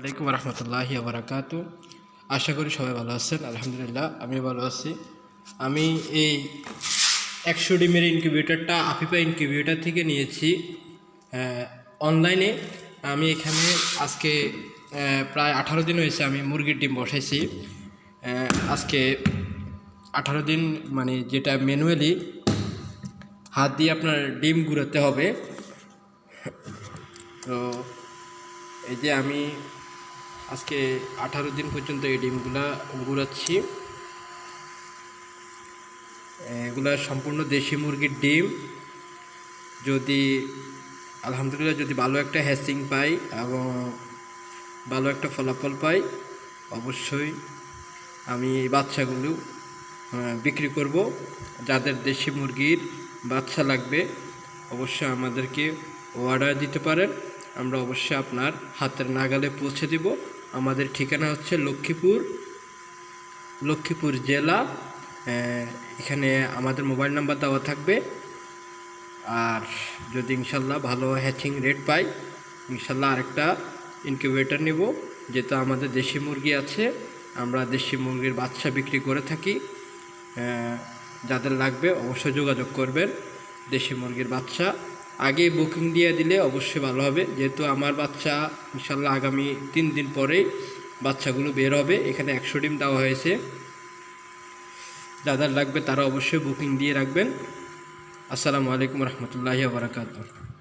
আলাইকুম রহমতুল্লাহি বারাকাতু। আশা করি সবাই ভালো আছেন। আলহামদুলিল্লাহ আমি ভালো আছি। আমি এই 100 ডিমের ইনকিউবেটরটা আফিফা ইনকিউবেটর থেকে নিয়েছি অনলাইনে। আমি এখানে আজকে প্রায় 18 দিন হয়েছে আমি মুরগির ডিম বসাইছি। আজকে 18 দিন, মানে যেটা ম্যানুয়ালি হাত দিয়ে আপনার ডিম গুঁড়াতে হবে। তো এই যে আমি আজকে 18 দিন পর্যন্ত এই ডিমগুলা গুঁড়াচ্ছি। এগুলা সম্পূর্ণ দেশি মুরগির ডিম। যদি আলহামদুলিল্লাহ যদি ভালো একটা হ্যাচিং পাই এবং ভালো একটা ফলাফল পাই, অবশ্যই আমি এই বাচ্চাগুলো বিক্রি করব। যাদের দেশি মুরগির বাচ্চা লাগবে অবশ্যই আমাদেরকে অর্ডার দিতে পারেন। আমরা অবশ্যই আপনার হাতের নাগালে পৌঁছে দিব। আমাদের ঠিকানা হচ্ছে লক্ষ্মীপুর জেলা। এখানে আমাদের মোবাইল নাম্বার দেওয়া থাকবে। আর যদি ইনশাল্লাহ ভালো হ্যাচিং রেট পাই, ইনশাল্লাহ আরেকটা ইনকিউবেটর নেব। যেহেতু আমাদের দেশি মুরগি আছে, আমরা দেশি মুরগির বাচ্চা বিক্রি করে থাকি। যাদের লাগবে অবশ্যই যোগাযোগ করবেন। দেশি মুরগির বাচ্চা আগে বুকিং দিয়ে দিলে অবশ্যই ভালো হবে, যেহেতু আমার বাচ্চা ইনশাল্লাহ আগামী 3 দিন পরেই বাচ্চাগুলো বের হবে। এখানে 100 ডিম দেওয়া হয়েছে। যাদের লাগবে তারা অবশ্যই বুকিং দিয়ে রাখবেন। আসসালামু আলাইকুম রহমতুল্লাহি ওয়া বারাকাতুহু।